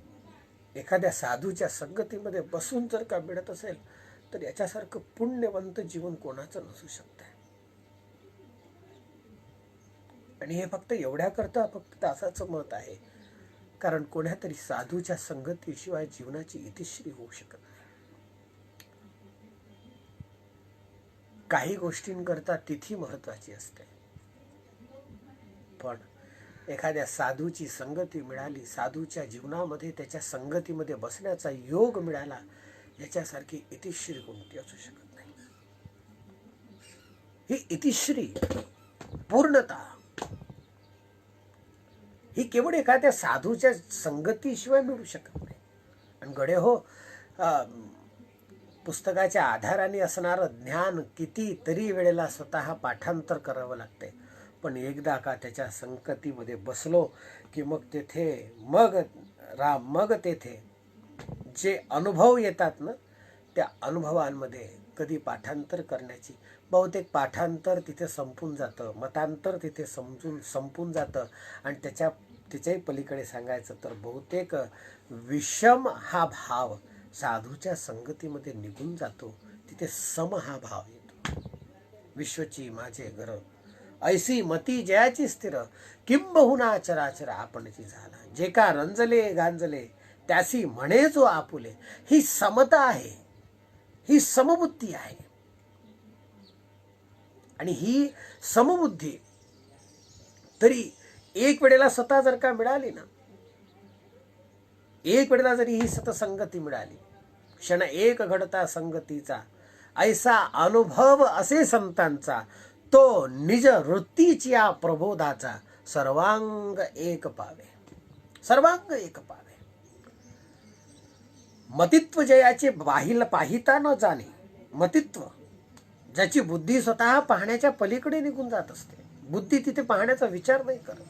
एखाद्या साधूच्या संगतीमध्ये बसून जर का मिळत असेल तर याच्यासारखं पुण्यवंत जीवन कोणाचं नसू शकतं. आणि हे फक्त एवढ्याकरता फक्त असाच मत आहे कारण कोणातरी साधूच्या संगतीशिवाय जीवनाची इतिश्री होऊ शकत नाही. काही गोष्टींकरता तिथी महत्वाची असते, पण एखाद्या साधूची संगती मिळाली, साधूच्या जीवनामध्ये त्याच्या संगतीमध्ये बसण्याचा योग मिळाला, याच्यासारखी इतिश्री कोणती असू शकत नाही. ही इतिश्री, पूर्णता ही केवळ एखाद्या साधूच्या संगतीशिवाय मिळू शकत नाही. आणि गडे हो, पुस्तकाच्या आधाराने असणारं ज्ञान किती तरी वेळेला स्वतः पाठांतर करावं लागते, पण एकदा का त्याच्या संगतीमध्ये बसलो की मग तेथे जे अनुभव येतात ना, त्या अनुभवांमध्ये कधी पाठांतर करण्याची, बहुतेक पाठांतर तिथे संपून जातं, मतांतर तिथे संपून जातं. आणि त्याच्याही पलीकडे सांगायचं तर बहुतेक विषम हा भाव साधूच्या संगतीमध्ये निघून जातो. तिथे सम हा भाव येतो. विश्वची माझे घर ऐसी मती जयाची स्थिर, किंबहुना चराचर आपणची झाला, जे का रंजले गांजले त्यासी म्हणे जो आपुले. ही समता आहे, ही समबुद्धी आहे. आणि ही समबुद्धी तरी एक वेळेला स्वतः जर का मिळाली ना, एक वेळेला जरी ही सतसंगती मिळाली, क्षण एक घडता संगतीचा, ऐसा अनुभव असे संतांचा, तो निज वृत्तीची या प्रबोधाचा, सर्वांग एक पावे, सर्वांग एक पावे. मतित्व जयाचे पाहिता न जाणे, मतित्व ज्याची बुद्धी स्वतः पाहण्याच्या पलीकडे निघून जात असते, बुद्धी तिथे पाहण्याचा विचार नाही करत.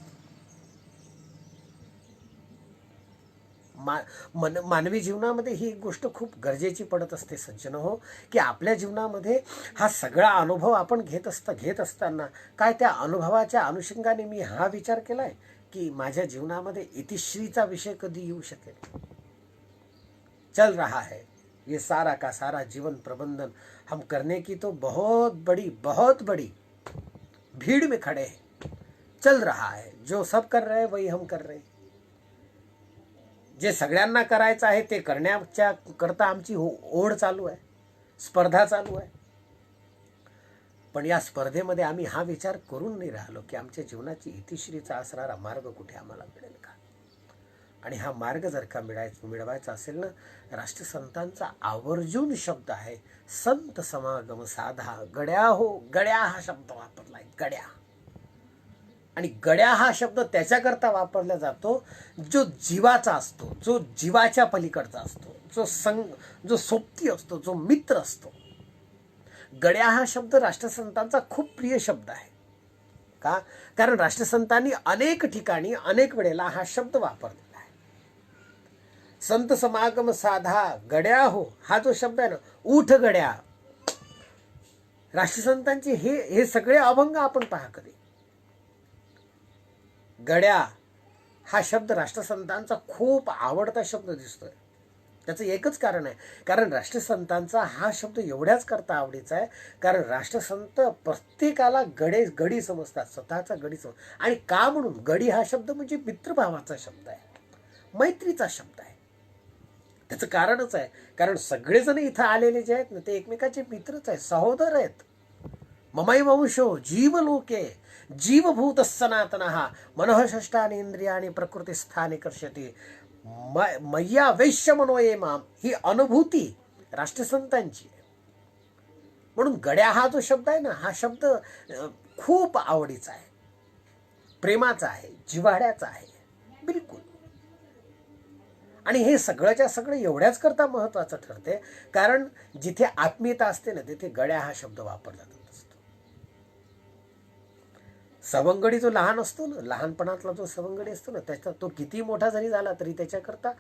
मानवी जीवनामध्ये ही गोष्ट खूप गरजेची पडत असते सज्जन हो, की आपल्या जीवनामध्ये हा सगळा अनुभव आपण घेत असताना काय त्या अनुभवाच्या अनुषंगाने मी हा विचार केलाय की माझ्या जीवनामध्ये इतिश्रीचा विषय कधी येऊ शकेल. चल रहा है ये सारा का सारा जीवन प्रबंधन हम करने की तो बहुत बड़ी भीड़ में खड़े हैं. चल रहा है, जो सब कर रहे हैं वही हम कर रहे हैं. जे सगळ्यांना करायचं आहे ते करण्याच्या करता आमची ओढ चालू आहे, स्पर्धा चालू आहे. पण या स्पर्धेमध्ये आम्ही हा विचार करून नाही राहिलो की आमच्या जीवनाची इतिश्रीचा असणारा मार्ग कुठे आम्हाला मिळेल का. आणि हा मार्ग जर का मिळवायचा असेल ना, राष्ट्रसंतांचा आवर्जून शब्द आहे, संत समागम साधा. गड्या हो, गड्या हा शब्द वापरलाय, गड्या. आणि गड्या हा शब्द त्याच्याकरता वापरला जातो जो जीवाचा असतो, जो जीवाच्या पलीकडचा असतो, जो सोबती असतो, जो मित्र असतो. गड्या हा शब्द राष्ट्रसंतांचा खूप प्रिय शब्द आहे. का? कारण राष्ट्रसंतांनी अनेक ठिकाणी अनेक वेळेला हा शब्द वापरलेला आहे. संत समागम साधा, गड्या हो, हा जो शब्द आहे ना, उठ गड्या. राष्ट्रसंतांचे हे सगळे अभंग आपण पहा कधी. गड्या हा शब्द राष्ट्रसंतांचा खूप आवडता शब्द दिसतोय. त्याचं एकच कारण आहे, कारण राष्ट्रसंतांचा हा शब्द एवढ्याच करता आवडीचा आहे कारण राष्ट्रसंत प्रत्येकाला गडी समजतात, स्वतःचा गडी समजतात. आणि का म्हणून? गडी हा शब्द म्हणजे मित्रभावाचा शब्द आहे, मैत्रीचा शब्द आहे. त्याचं कारणच आहे, कारण सगळेजण इथं आलेले जे आहेत ना ते एकमेकाचे मित्रच आहेत, सहोदर आहेत. ममैव वंशो जीवलोके जीवभूत सनातनः मनःषष्ठानि इंद्रियाणि प्रकृतिस्थाने कर्षति मय्या वैश्य मनोये माम. ही अनुभूती राष्ट्रसंतांची. म्हणून गड्या हा जो शब्द आहे ना, हा शब्द खूप आवडीचा आहे, प्रेमाचा आहे, जिव्हाळ्याचा आहे, बिलकुल. आणि हे सगळ्याच्या सगळं एवढ्याच करता महत्वाचं ठरते, कारण जिथे आत्मीयता असते ना तिथे गड्या हा शब्द वापरला जात असतो. सवंगडी जो लहान असतो ना, लहानपणातला जो सवंगडी असतो ना, त्याचा तो किती मोठा जरी झाला तरी त्याच्याकरता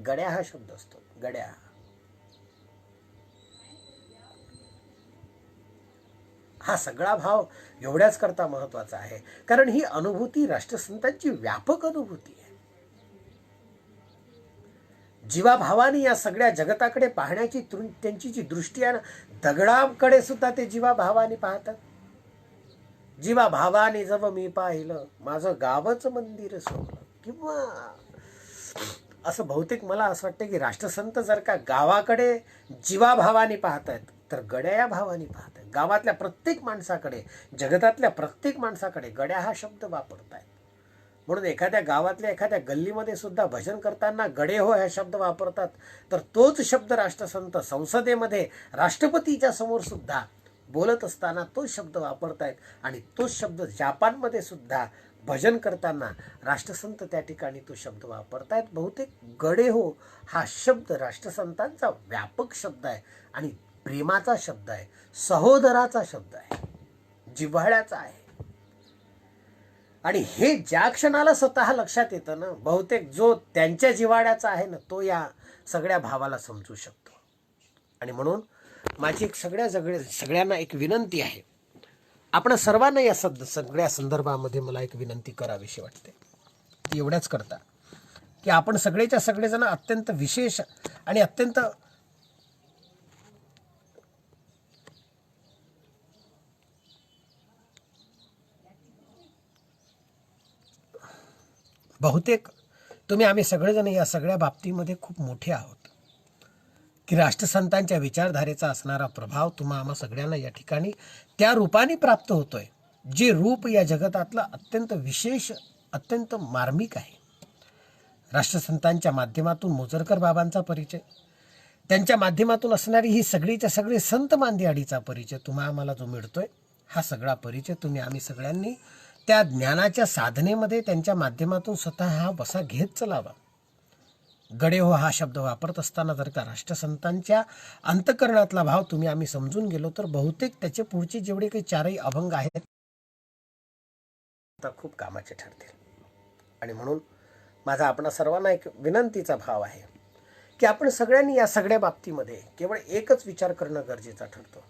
गड्या हा शब्द असतो. गड्या हा सगळा भाव एवढ्याच करता महत्वाचा आहे, कारण ही अनुभूती राष्ट्रसंतांची व्यापक अनुभूती आहे. जीवाभावाने या सगळ्या जगताकडे पाहण्याची त्यांची जी दृष्टी आहे ना, दगडाकडे सुद्धा ते जीवाभावाने पाहतात. जीवाभावाने जव मी पाहिलं माझं गावच मंदिर सोडलं. किंवा असं बहुतेक मला असं वाटतं की राष्ट्रसंत जर का गावाकडे जीवाभावाने पाहतायत तर गड्या या भावाने पाहतायत. गावातल्या प्रत्येक माणसाकडे, जगतातल्या प्रत्येक माणसाकडे गड्या हा शब्द वापरतायत. म्हणून एखाद्या गावातल्या एखाद्या गल्लीमध्ये सुद्धा भजन करताना गडे हो हा शब्द वापरतात, तर तोच शब्द राष्ट्रसंत संसदेमध्ये राष्ट्रपतीच्या समोर सुद्धा बोलत असताना तोच शब्द वापरतायत. आणि तोच शब्द जपानमध्ये सुद्धा भजन करताना राष्ट्रसंत त्या ठिकाणी तो शब्द वापरतायत. बहुतेक गडे हो हा शब्द राष्ट्रसंतांचा व्यापक शब्द आहे आणि प्रेमाचा शब्द आहे, सहोदराचा शब्द आहे, जिव्हाळ्याचा आहे. आणि हे ज्या क्षणाला स्वतः लक्षात येतं ना, बहुतेक जो त्यांच्या जिव्हाळ्याचा आहे ना तो या सगळ्या भावाला समजू शकतो. आणि म्हणून माझी एक सगळ्यांना एक विनंती आहे, आपण सर्वांना या सगळ्या संदर्भामध्ये मला एक विनंती करावीशी वाटते. ती एवढ्याच करता की आपण सगळेच्या सगळेजण अत्यंत विशेष आणि अत्यंत बहुतेक आम्ही सगळेजण या सगळ्या बाबतीमध्ये खूप मोठे आहोत की राष्ट्रसंतांच्या विचारधारेचा असणारा प्रभाव आम्हा सगळ्यांना या ठिकाणी त्या रूपाने प्राप्त होतोय, जे रूप या जगतातलं अत्यंत विशेष, अत्यंत मार्मिक आहे. राष्ट्रसंतांच्या माध्यमातून मोजरकर बाबांचा परिचय, त्यांच्या माध्यमातून असणारी ही सगळीच्या सगळे संत मांदियाडीचा परिचय आम्हाला जो मिळतोय, हा सगळा परिचय आम्ही सगळ्यांनी त्या ज्ञानाच्या साधनेमध्ये त्यांच्या माध्यमातून स्वतः हा वसा घेत चलावा. गडे हो हा शब्द वापरत असताना जर का राष्ट्रसंतांच्या अंतःकरणातला भाव आम्ही समजून गेलो तर बहुतेक त्याचे पुढचे जेवढे काही चारही अभंग आहेत तर खूप कामाचे ठरतील. आणि म्हणून माझा आपणा सर्वांना एक विनंतीचा भाव आहे की आपण सगळ्यांनी या सगळ्या बाबतीमध्ये केवळ एकच विचार करणं गरजेचं ठरतो.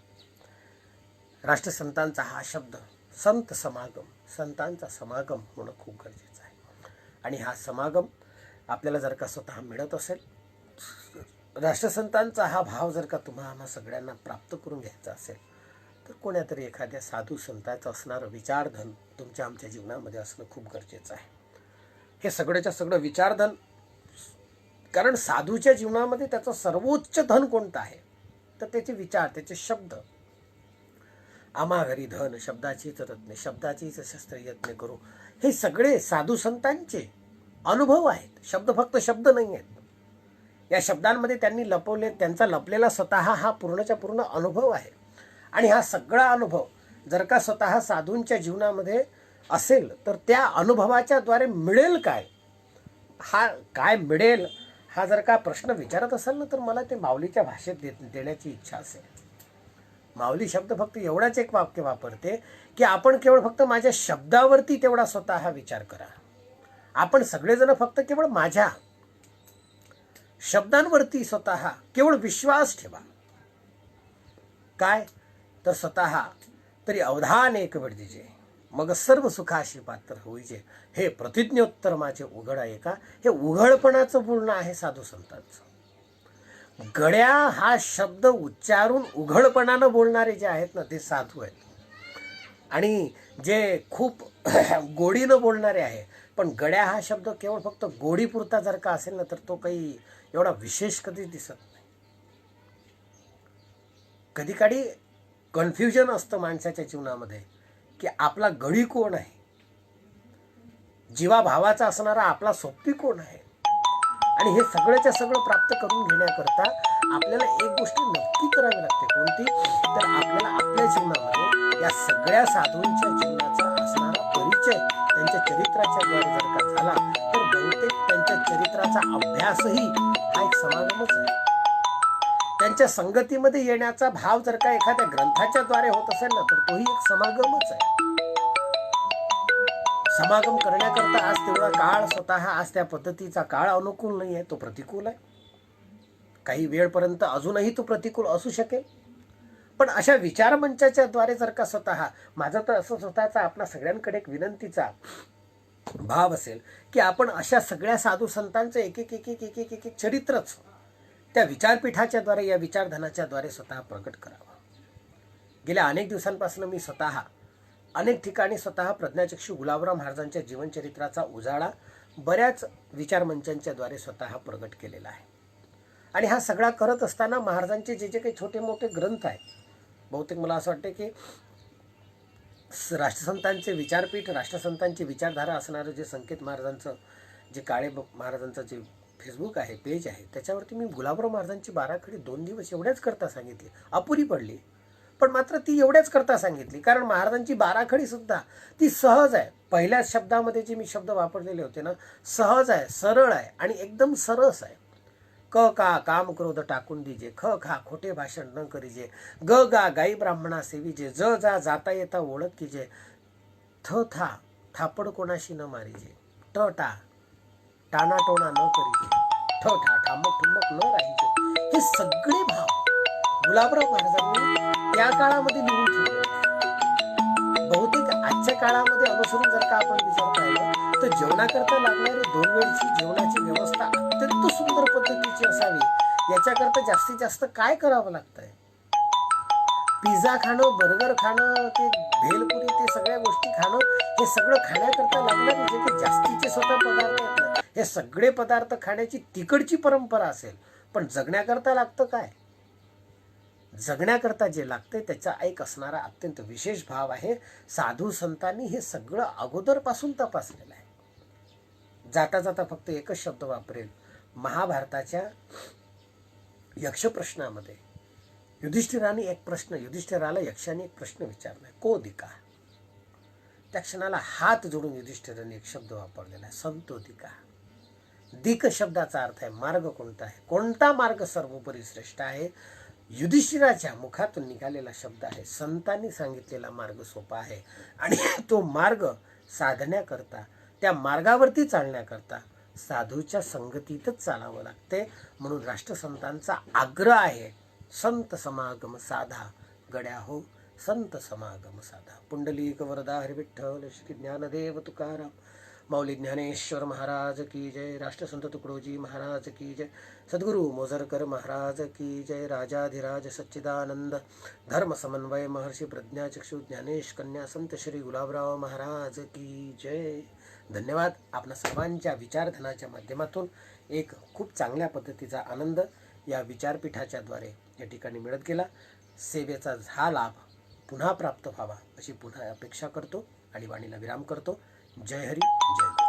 राष्ट्रसंतांचा हा शब्द संत समागम, संतांचा समागम होणं खूप गरजेचं आहे. आणि हा समागम आपल्याला जर का स्वतः मिळत असेल, राष्ट्रसंतांचा हा भाव जर का आम्हा सगळ्यांना प्राप्त करून घ्यायचा असेल तर कोण्यातरी एखाद्या साधू संतांचं असणारं विचारधन आमच्या जीवनामध्ये असणं खूप गरजेचं आहे. हे सगळ्याच्या सगळं विचारधन, कारण साधूच्या जीवनामध्ये त्याचं सर्वोच्च धन कोणतं आहे तर त्याचे विचार, त्याचे शब्द. आम्हा घरी धन शब्दाचीच रत्ने, शब्दाचीच शस्त्र यत्न करू, हे सगळे साधू संतांचे अनुभव आहेत. शब्द फक्त शब्द नाही आहेत, या शब्दांमध्ये त्यांनी त्यांचा लपलेला स्वतः हा पूर्णच्या पूर्ण अनुभव आहे. आणि हा सगळा अनुभव जर का स्वतः साधूंच्या जीवनामध्ये असेल तर त्या अनुभवाच्या द्वारे मिळेल काय, हा काय मिळेल हा जर का प्रश्न विचारत असेल ना तर मला ते माऊलीच्या भाषेत देण्याची इच्छा असेल. माऊली शब्द फक्त एवढाच एक वाक्य वापरते की आपण केवळ फक्त माझ्या शब्दावरती तेवढा स्वतः विचार करा. आपण सगळेजण फक्त केवळ माझ्या शब्दांवरती स्वतः केवळ विश्वास ठेवा. काय तर स्वतः तरी अवधान एक वेळ दिजे, मग सर्व सुखाशी पात्र होईजे. हे प्रतिज्ञोत्तर माझे उघड आहे का, हे उघडपणाचं बोलणं आहे साधू संतांचं. गड्या हा शब्द उच्चारून उघडपणानं बोलणारे जे आहेत ना ते साधू आहेत. आणि जे खूप गोडीनं बोलणारे आहे, पण गड्या हा शब्द केवळ फक्त गोडीपुरता जर का असेल ना तर तो काही एवढा विशेष कधी दिसत नाही. कधी काळी कन्फ्युजन असतं माणसाच्या जीवनामध्ये की आपला गडी कोण आहे, जीवाभावाचा असणारा आपला सोबती कोण आहे. आणि हे सगळ्याच्या सगळं प्राप्त करून घेण्याकरता आपल्याला एक गोष्ट नक्की करावी लागते. कोणती तर आपल्याला आपल्या जीवनामध्ये या सगळ्या साधूंच्या जीवनाचा असणारा परिचय त्यांच्या चरित्राच्या द्वारे जर का झाला तर बहुतेक त्यांच्या चरित्राचा अभ्यासही हा एक समागमच आहे. त्यांच्या संगतीमध्ये येण्याचा भाव जर का एखाद्या ग्रंथाच्या द्वारे होत असेल ना, तर तोही एक समागमच आहे. समागम करण्याकरता आज तेवढा काळ स्वतः, आज त्या पद्धतीचा काळ अनुकूल नाही आहे, तो प्रतिकूल आहे. काही वेळपर्यंत अजूनही तो प्रतिकूल असू शकेल. पण अशा विचारमंचाच्या द्वारे जर का स्वतः, माझा तर असं स्वतःचा आपल्या सगळ्यांकडे एक विनंतीचा भाव असेल की आपण अशा सगळ्या साधू संतांचं एक एक एक एक एक एक एक चरित्रच त्या विचारपीठाच्या द्वारे, या विचारधनाच्या द्वारे स्वतः प्रकट करावं. गेल्या अनेक दिवसांपासून मी स्वतः अनेक ठिकाणी स्वतः प्रज्ञाचक्षू गुलाबराव महाराजांच्या जीवनचरित्राचा उजाळा बऱ्याच विचारमंचांच्या द्वारे स्वतः प्रकट केलेला आहे. आणि हा सगळा करत असताना महाराजांचे जे जे काही छोटे मोठे ग्रंथ आहेत, बहुतेक मला असं वाटतं की राष्ट्रसंतांचे विचारपीठ, राष्ट्रसंतांची विचारधारा असणारं जे संकेत महाराजांचं, जे काळे महाराजांचं जे फेसबुक आहे, पेज आहे, त्याच्यावरती मी गुलाबराव महाराजांची 12 खडी 2 दिवस एवढ्याच करता सांगितली. अपुरी पडली, पण मात्र ती एवढ्याच करता सांगितली. कारण महाराजांची 12 खडी सुद्धा ती सहज आहे. पहिल्याच शब्दामध्ये जे मी शब्द वापरलेले होते ना, सहज आहे, सरळ आहे आणि एकदम सरस आहे. क का काम क्रोध टाकून दीजे, ख खा खोटे भाषण न करीजे, ग गा गाई ब्राह्मणा सेवीजे, ज जा जाता येता ओळख कीजे, थ था थापड कोणाशी न मारीजे, ट टा टाणाटोणा न करीजे, ठ ठा ठामक ठुमक न राहीजे. हे सगळे भाव गुलाबराव महाराजांनी त्या काळामध्ये लिहून ठेवले. बहुतेक आजच्या काळामध्ये अनुसरून जर का आपण विचार पाहिला तर जेवणाकरता लागणारी 2 वेळची जेवणाची व्यवस्था अत्यंत सुंदर पद्धतीची असावी. याच्याकरता जास्तीत जास्त काय करावं लागतंय? पिझ्झा खाणं, बर्गर खाणं, ते भेलपुरी, ते सगळ्या गोष्टी खाणं, हे सगळं खाण्याकरता लागणारे जे काही जास्तीचे स्वतः पदार्थ आहेत ना, हे सगळे पदार्थ खाण्याची तिकडची परंपरा असेल, पण जगण्याकरता लागतं काय? जगण्याकरता जे लागतंय त्याचा एक असणारा अत्यंत विशेष भाव आहे. साधू संतांनी हे सगळं अगोदरपासून तपासलेलं आहे. जाता जाता फक्त एकच शब्द वापरेल. महाभारताच्या यक्षप्रश्नामध्ये युधिष्ठिराला यक्षाने एक प्रश्न विचारलाय, को दिका. त्या क्षणाला हात जोडून युधिष्ठिराने एक शब्द वापरलेला आहे, संतो दिका. दिक शब्दाचा अर्थ आहे मार्ग कोणता आहे, कोणता मार्ग सर्वोपरी श्रेष्ठ आहे. युधिष्ठिराच्या मुखातून निघालेला शब्द आहे, संतांनी सांगितलेला मार्ग सोपा आहे आणि तो मार्ग साधण्याकरता, त्या मार्गावरती चालण्याकरता साधूच्या संगतीतच चालावं लागते. म्हणून राष्ट्रसंतांचा आग्रह आहे, संत समागम साधा गड्या हो, संत समागम साधा. पुंडलिक वरदा हरी विठ्ठल श्री ज्ञानदेव तुकाराम माऊली ज्ञानेश्वर महाराज की जय. राष्ट्रसंत तुकडोजी महाराज की जय. सद्गुरु मोजरकर महाराज की जय. राजाधिराज सच्चिदानंद धर्म समन्वय महर्षी प्रज्ञाचक्षु ज्ञानेश कन्या संत श्री गुलाबराव महाराज की जय. धन्यवाद. आपल्या सर्वांच्या विचारधनाच्या माध्यमातून एक खूप चांगल्या पद्धतीचा आनंद या विचारपीठाच्या द्वारे या ठिकाणी मिळत गेला. सेवेचा हा लाभ पुन्हा प्राप्त व्हावा अशी पुन्हा अपेक्षा करतो आणि वाणीला विराम करतो. जय हरी, जय गुरु.